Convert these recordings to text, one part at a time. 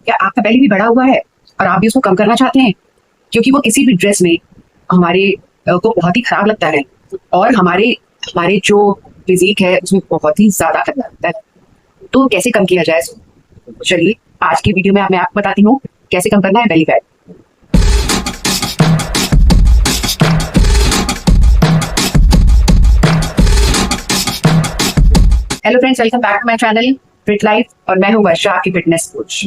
क्या आपका बेली भी बढ़ा हुआ है और आप भी उसको कम करना चाहते हैं? क्योंकि वो किसी भी ड्रेस में हमारे को बहुत ही खराब लगता है और हमारे हमारे जो फिजिक है उसमें बहुत ही ज्यादा गंदा लगता है। तो कैसे कम किया जाए इसको? चलिए आज की वीडियो में मैं आपको बताती हूँ कैसे कम करना है belly fat. Hello friends, welcome back to my channel fit life और मैं हूँ वर्षा, आपकी फिटनेस कोच।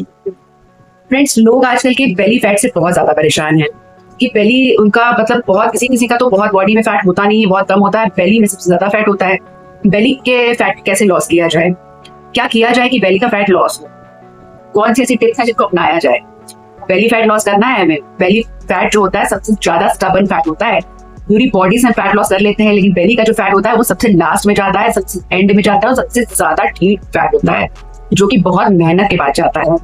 फ्रेंड्स, लोग आजकल के बेली फैट से बहुत ज्यादा परेशान हैं कि बेली उनका मतलब बहुत किसी का तो बहुत बॉडी में फैट होता नहीं है, बहुत कम होता है, बेली में सबसे ज्यादा फैट होता है। बेली के फैट कैसे लॉस किया जाए, क्या किया जाए कि बेली का फैट लॉस हो, कौन सी ऐसी टिप्स है जिनको अपनाया जाए? बेली फैट लॉस करना है हमें। बेली फैट जो होता है सबसे ज्यादा स्टबर्न फैट होता है। पूरी बॉडी से फैट लॉस कर लेते हैं, लेकिन बेली का जो फैट होता है वो सबसे लास्ट में जाता है, सबसे एंड में जाता है और सबसे ज्यादा ठीक फैट होता है, जो कि बहुत मेहनत के बाद जाता है।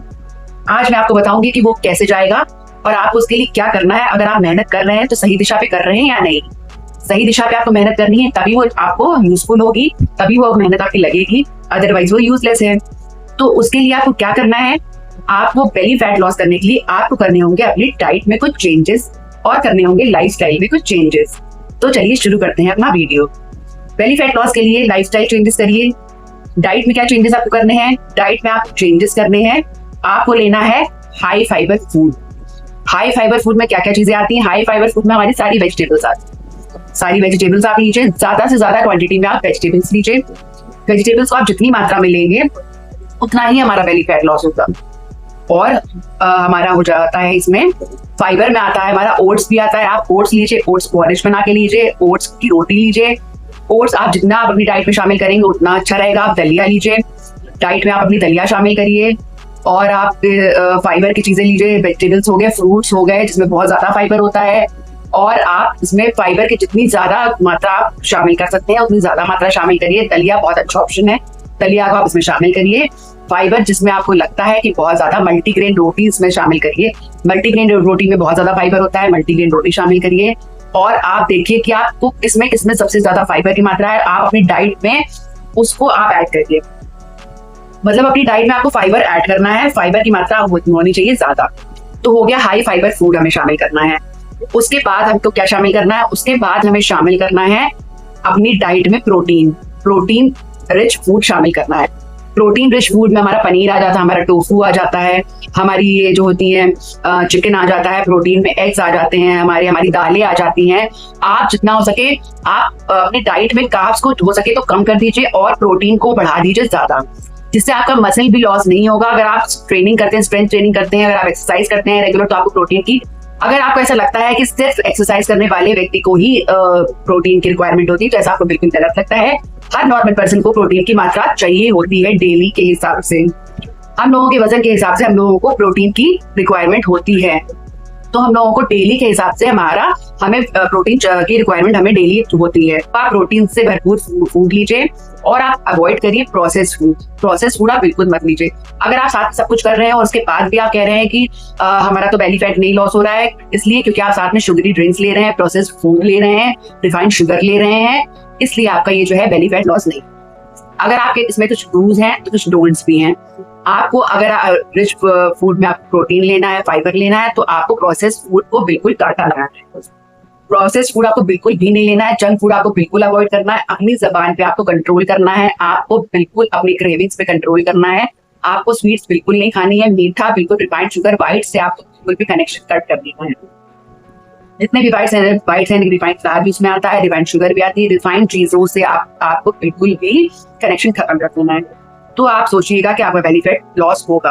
आज मैं आपको बताऊंगी कि वो कैसे जाएगा और आपको उसके लिए क्या करना है। अगर आप मेहनत कर रहे हैं तो सही दिशा पे कर रहे हैं या नहीं। सही दिशा पे आपको मेहनत करनी है, तभी वो आपको यूजफुल होगी, तभी वो मेहनत आपकी लगेगी, अदरवाइज वो यूजलेस है। तो उसके लिए आपको क्या करना है, आपको बेली फैट लॉस करने के लिए आपको करने होंगे अपनी डाइट में कुछ चेंजेस और करने होंगे लाइफस्टाइल में कुछ चेंजेस। तो चलिए शुरू करते हैं अपना वीडियो। बेली फैट लॉस के लिए लाइफस्टाइल चेंजेस करिए। डाइट में क्या चेंजेस आपको करने हैं? डाइट में आपको चेंजेस करने हैं, आपको लेना है high fibre food. High fibre food में क्या क्या चीजें आती हैं? हाई फाइबर फूड में हमारी सारी वेजिटेबल्स आती हैं। सारी वेजिटेबल्स आप लीजिए, ज्यादा से ज्यादा क्वांटिटी में आप वेजिटेबल्स लीजिए। वेजिटेबल्स को आप जितनी मात्रा में लेंगे उतना ही हमारा बेली फैट लॉस होगा। और हमारा हो जाता है इसमें फाइबर में आता है हमारा ओट्स भी आता है। आप ओट्स लीजिए, ओट्स पॉलिश बना के लीजिए, ओट्स की रोटी लीजिए। ओट्स आप जितना आप अपनी डाइट में शामिल करेंगे उतना अच्छा रहेगा। आप दलिया लीजिए, डाइट में आप अपनी दलिया शामिल करिए। और आप फाइबर की चीजें लीजिए, वेजिटेबल्स हो गए, फ्रूट्स हो गए जिसमें बहुत ज्यादा फाइबर होता है। और आप इसमें फाइबर की जितनी ज्यादा मात्रा आप शामिल कर सकते हैं उतनी ज्यादा मात्रा शामिल करिए। दलिया बहुत अच्छा ऑप्शन है, दलिया को आप इसमें शामिल करिए। फाइबर जिसमें आपको लगता है कि बहुत ज्यादा, मल्टीग्रेन रोटी इसमें शामिल करिए। मल्टीग्रेन रोटी में बहुत ज्यादा फाइबर होता है, मल्टीग्रेन रोटी शामिल करिए। और आप देखिए कि आपको किसमें सबसे ज्यादा फाइबर की मात्रा है, आप अपनी डाइट में उसको आप ऐड करिए। मतलब अपनी डाइट में आपको फाइबर ऐड करना है, फाइबर की मात्रा होनी चाहिए ज्यादा। तो हो गया हाई फाइबर फूड हमें शामिल करना है। उसके बाद हमको क्या शामिल करना है? उसके बाद हमें शामिल करना है अपनी डाइट में प्रोटीन रिच फूड शामिल करना है। प्रोटीन रिच फूड में हमारा पनीर आ जाता है, हमारा टोफू आ जाता है, हमारी ये जो होती है चिकन आ जाता है, प्रोटीन में एग्स आ जाते हैं, हमारी दालें आ जाती हैं। आप जितना हो सके आप अपनी डाइट में कार्ब्स को हो सके तो कम कर दीजिए और प्रोटीन को बढ़ा दीजिए ज्यादा, जिससे आपका मसल भी लॉस नहीं होगा। अगर आप ट्रेनिंग करते हैं, स्ट्रेंथ ट्रेनिंग करते हैं, अगर आप एक्सरसाइज करते हैं रेगुलर, तो आपको प्रोटीन की, अगर आपको ऐसा लगता है कि सिर्फ एक्सरसाइज करने वाले व्यक्ति को ही प्रोटीन की रिक्वायरमेंट होती है, तो ऐसा आपको बिल्कुल गलत लगता है। हर नॉर्मल पर्सन को प्रोटीन की मात्रा चाहिए होती है डेली के हिसाब से। हम लोगों के वजन के हिसाब से हम लोगों को प्रोटीन की रिक्वायरमेंट होती है, तो हम लोगों को डेली के हिसाब से हमें प्रोटीन की रिक्वायरमेंट हमें डेली होती है। आप प्रोटीन से भरपूर फूड लीजिए और आप अवॉइड करिए प्रोसेस फूड आप बिल्कुल मत लीजिए। अगर आप साथ सब कुछ कर रहे हैं और उसके बाद भी आप कह रहे हैं कि हमारा तो बेली फैट नहीं लॉस हो रहा है, इसलिए क्योंकि आप साथ में शुगरी ड्रिंक्स ले रहे हैं, प्रोसेस फूड ले रहे हैं, रिफाइंड शुगर ले रहे हैं, इसलिए आपका ये जो है बेली फैट लॉस नहीं। अगर आपके इसमें कुछ डूज हैं तो कुछ डोंट्स भी हैं। आपको अगर रिच फूड में आपको प्रोटीन लेना है, फाइबर लेना है, तो आपको प्रोसेस फूड को बिल्कुल काटा लगाना है। प्रोसेस फूड आपको बिल्कुल भी नहीं लेना है, जंक फूड आपको बिल्कुल अवॉइड करना है। अपनी जबान पे आपको कंट्रोल करना है, आपको बिल्कुल अपनी क्रेविंग्स पे कंट्रोल करना है। आपको स्वीट्स बिल्कुल नहीं खानी है, मीठा बिल्कुल, रिफाइंड शुगर, व्हाइट से आपको बिल्कुल भी कनेक्शन कट कर देना है। जितने भी व्हाइट्स हैं, रिफाइंड फ्लावर भी उसमें आता है, रिफाइंड शुगर भी आती है, रिफाइंड चीजों से आपको बिल्कुल भी कनेक्शन खत्म कर देना है। तो आप सोचिएगा कि आपका बेली फैट लॉस होगा।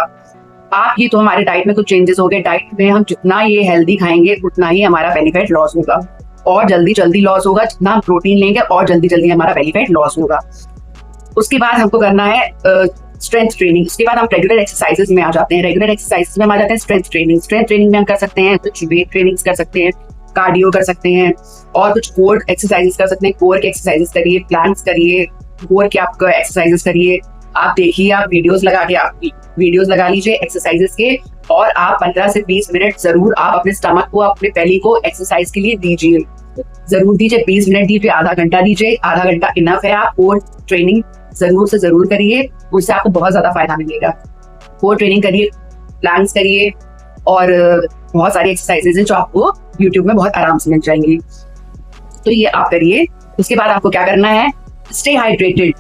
आप ये तो हमारे डाइट में कुछ चेंजेस हो गए। डाइट में हम जितना ये हेल्दी खाएंगे उतना ही हमारा बेली फैट लॉस होगा और जल्दी लॉस होगा। जितना हम प्रोटीन लेंगे और जल्दी हमारा बेली फैट लॉस होगा। उसके बाद हमको करना है स्ट्रेंथ ट्रेनिंग। उसके बाद हम रेगुलर एक्सरसाइजेस में आ जाते हैं। रेगुलर एक्सरसाइजेस में हम आ जाते हैं स्ट्रेंथ ट्रेनिंग में हम कर सकते हैं कुछ वेट ट्रेनिंग्स कर सकते हैं, कार्डियो कर सकते हैं और कुछ कोर एक्सरसाइजेस कर सकते हैं। कोर के एक्सरसाइजेस करिए, प्लैंक्स करिए, कोर के आप एक्सरसाइजेस करिए। आप देखिए, आप वीडियोस लगा लीजिए एक्सरसाइजेस के और आप 15 से 20 मिनट जरूर आप अपने स्टमक को, अपने बेली को एक्सरसाइज के लिए दीजिए, जरूर दीजिए। 20 मिनट दीजिए, आधा घंटा दीजिए, आधा घंटा इनफ है। आप कोर ट्रेनिंग जरूर से जरूर करिए, उससे आपको बहुत ज्यादा फायदा मिलेगा। कोर ट्रेनिंग करिए, प्लैंक्स करिए और बहुत सारी एक्सरसाइजेज हैं जो आपको यूट्यूब में बहुत आराम से मिल जाएंगी, तो ये आप करिए। उसके बाद आपको क्या करना है, स्टे हाइड्रेटेड।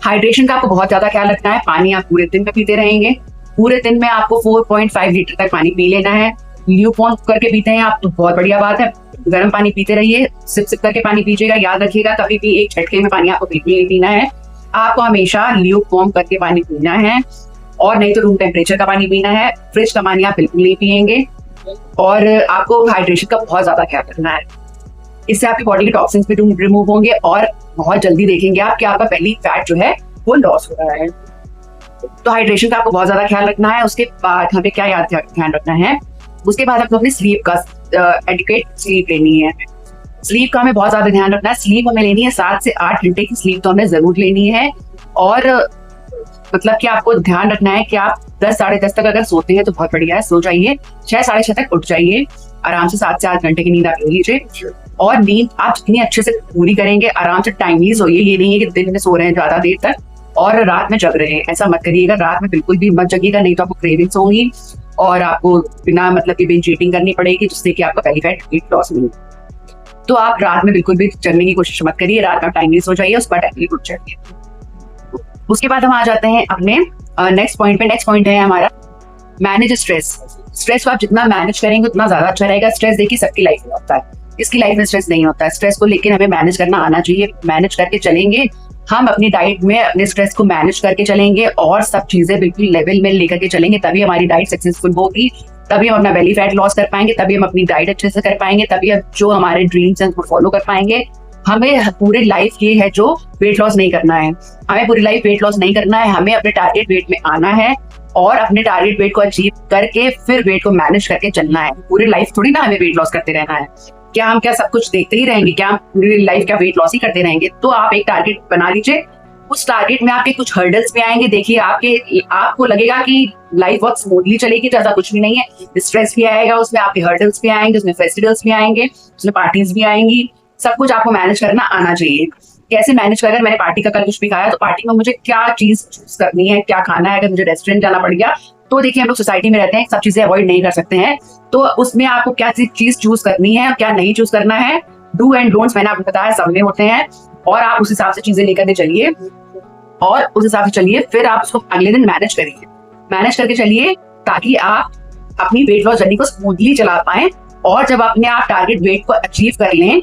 हाइड्रेशन का आपको बहुत ज्यादा ख्याल रखना है। पानी आप पूरे दिन में पीते रहेंगे। पूरे दिन में आपको 4.5 लीटर तक पानी पी लेना है। ल्यूकवार्म करके पीते हैं आप तो बहुत बढ़िया बात है, गर्म पानी पीते रहिए, सिप सिप करके पानी पीजिएगा। याद रखिएगा कभी भी एक झटके में पानी आपको बिल्कुल नहीं पीना है, आपको हमेशा ल्यूकवार्म करके पानी पीना है, और नहीं तो रूम टेम्परेचर का पानी पीना है। फ्रिज का पानी आप बिल्कुल नहीं पियेंगे, और आपको हाइड्रेशन का बहुत ज्यादा ख्याल रखना है। इससे आपकी बॉडी के टॉक्सिन्स भी रिमूव होंगे और बहुत जल्दी देखेंगे आप कि आपका बेली फैट जो है वो लॉस हो रहा है। तो हाइड्रेशन का आपको बहुत ज्यादा ख्याल रखना है। उसके बाद हमें क्या ध्यान रखना है, उसके बाद आपको अपनी स्लीप का एडिक्वेट स्लीप लेनी है। स्लीप का हमें बहुत ज्यादा ध्यान रखना है। स्लीप हमें लेनी है 7 से 8 घंटे की स्लीप तो हमें जरूर लेनी है, और मतलब कि आपको ध्यान रखना है कि आप 10 साढ़े 10 तक अगर सोते हैं तो बहुत बढ़िया है, सो जाइए। 6 साढ़े 6 तक उठ जाइए, आराम से 7 से 8 घंटे की नींद आप ले लीजिए। और नींद आप जितनी अच्छे से पूरी करेंगे, आराम से टाइमली सोइए। ये नहीं है कि दिन में सो रहे हैं ज्यादा देर तक और रात में जग रहे हैं, ऐसा मत करिएगा। रात में बिल्कुल भी मत जगिएगा, नहीं तो आपको क्रेविंग्स होंगी और आपको बिना मतलब की बिंज ईटिंग करनी पड़ेगी, जिससे कि आपका बेली फैट वेट लॉस नहीं। तो आप रात में बिल्कुल भी जगने की कोशिश मत करिए, रात में टाइमली सो जाइए, उसके बाद टाइमली उठ जाइए। उसके बाद हम आ जाते हैं अपने नेक्स्ट पॉइंट पे। नेक्स्ट पॉइंट है हमारा मैनेज स्ट्रेस। स्ट्रेस को आप जितना मैनेज करेंगे उतना ज्यादा अच्छा रहेगा। स्ट्रेस देखिए सबकी लाइफ में होता है, इसकी लाइफ में स्ट्रेस नहीं होता है। स्ट्रेस को लेकर हमें मैनेज करना आना चाहिए। मैनेज करके चलेंगे हम, अपनी डाइट में अपने स्ट्रेस को मैनेज करके चलेंगे और सब चीजें बिल्कुल लेवल में लेकर के चलेंगे, तभी हमारी डाइट सक्सेसफुल होगी, तभी हम अपना बेली फैट लॉस कर पाएंगे, तभी हम अपनी डाइट अच्छे से कर पाएंगे, तभी हम जो हमारे ड्रीम्स हैं उनको फॉलो कर पाएंगे। हमें पूरी लाइफ ये है जो वेट लॉस नहीं करना है, हमें पूरी लाइफ वेट लॉस नहीं करना है। हमें अपने टारगेट वेट में आना है और अपने टारगेट वेट को अचीव करके फिर वेट को मैनेज करके चलना है। पूरी लाइफ थोड़ी ना हमें वेट लॉस करते रहना है। क्या हम क्या सब कुछ देखते ही रहेंगे, क्या हम पूरी लाइफ क्या वेट लॉस ही करते रहेंगे? तो आप एक टारगेट बना लीजिए, उस टारगेट में आपके कुछ हर्डल्स भी आएंगे। देखिए आपको लगेगा कि लाइफ बहुत स्मूथली चलेगी, ज्यादा कुछ भी नहीं है। स्ट्रेस भी आएगा, उसमें आपके हर्डल्स भी आएंगे, उसमें फेस्टिवल्स भी आएंगे, उसमें पार्टीज भी आएंगी। सब कुछ आपको मैनेज करना आना चाहिए। कैसे मैनेज कर, अगर मैंने पार्टी का कल कुछ भी खाया तो पार्टी में मुझे क्या चीज चूज करनी है, क्या खाना है। अगर मुझे रेस्टोरेंट जाना पड़ गया तो देखिए हम लोग सोसाइटी में रहते हैं, सब चीजें अवॉइड नहीं कर सकते हैं, तो उसमें आपको क्या चीज चूज करनी है, क्या नहीं चूज करना है। डू एंड डोंट्स मैंने आपको बताया सब में होते हैं, और आप उस हिसाब से चीजें लेकर के चलिए और उस हिसाब से चलिए। फिर आप उसको अगले दिन मैनेज करिए, मैनेज करके चलिए, ताकि आप अपनी वेट लॉस जर्नी को स्मूथली चला पाए। और जब अपने आप टारगेट वेट को अचीव कर लें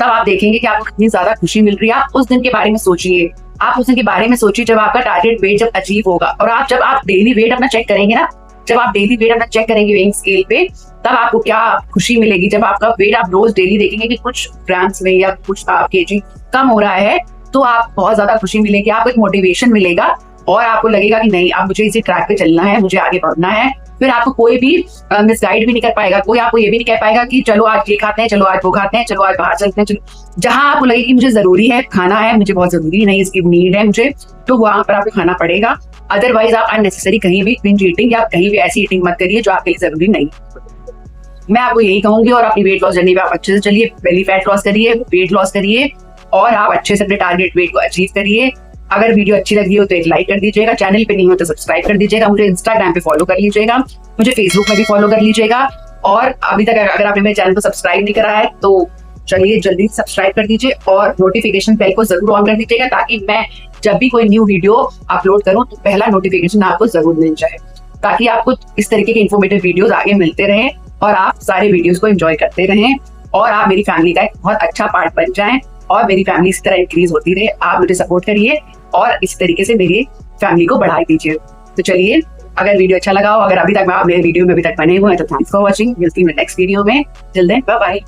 तब आप देखेंगे कि आपको कितनी ज्यादा खुशी मिल रही है। आप उस दिन के बारे में सोचिए, आप उस दिन के बारे में सोचिए जब आपका टारगेट वेट जब अचीव होगा। और आप जब आप डेली वेट अपना चेक करेंगे ना, जब आप डेली वेट अपना चेक करेंगे वेइंग स्केल पे, तब आपको क्या खुशी मिलेगी। जब आपका वेट आप रोज डेली देखेंगे कि कुछ ग्राम्स में या कुछ केजी कम हो रहा है, तो आप बहुत ज्यादा खुशी मिलेगी, आपको एक मोटिवेशन मिलेगा और आपको लगेगा कि नहीं अब मुझे इसी ट्रैक पे चलना है, मुझे आगे बढ़ना है। फिर आपको कोई भी मिसगाइड भी नहीं कर पाएगा, कोई आपको ये भी नहीं कह पाएगा कि चलो आज ये खाते हैं, चलो आज वो खाते हैं, चलो आज बाहर चलते हैं। चलो जहां आपको लगे कि मुझे जरूरी है खाना है, मुझे बहुत जरूरी नहीं, इसकी नीड है मुझे, तो वहां पर आपको खाना पड़ेगा। अदरवाइज आप अननेसेसरी कहीं भी बिंज ईटिंग या कहीं भी ऐसी ईटिंग मत करिए जो आपके लिए जरूरी नहीं। मैं आपको यही कहूंगी, और अपनी वेट लॉस जर्नी पे आप अच्छे से चलिए, बेली फैट लॉस करिए, वेट लॉस करिए और आप अच्छे से अपने टारगेट वेट को अचीव करिए। अगर वीडियो अच्छी लगी हो तो एक लाइक कर दीजिएगा, चैनल पे नहीं हो तो सब्सक्राइब कर दीजिएगा, मुझे इंस्टाग्राम पे फॉलो कर लीजिएगा, मुझे फेसबुक में भी फॉलो कर लीजिएगा। और अभी तक अगर आपने मेरे चैनल को सब्सक्राइब नहीं करा है तो चलिए जल्दी सब्सक्राइब कर दीजिए और नोटिफिकेशन बेल को जरूर ऑन कर दीजिएगा, ताकि मैं जब भी कोई न्यू वीडियो अपलोड करूं तो पहला नोटिफिकेशन आपको जरूर मिल जाए, ताकि आपको इस तरीके के इन्फॉर्मेटिव वीडियोस आगे मिलते रहें और आप सारे वीडियोस को एंजॉय करते रहें और आप मेरी फैमिली का एक बहुत अच्छा पार्ट बन जाएं और मेरी फैमिली इस तरह इंक्रीज होती रहे। आप मुझे सपोर्ट करिए और इस तरीके से मेरी फैमिली को बढ़ा दीजिए। तो चलिए, अगर वीडियो अच्छा लगा हो, अगर अभी तक आप मेरे वीडियो में अभी तक बने हुए हैं तो थैंक्स फॉर वॉचिंग। मिलती हूँ नेक्स्ट वीडियो में। Till then bye bye.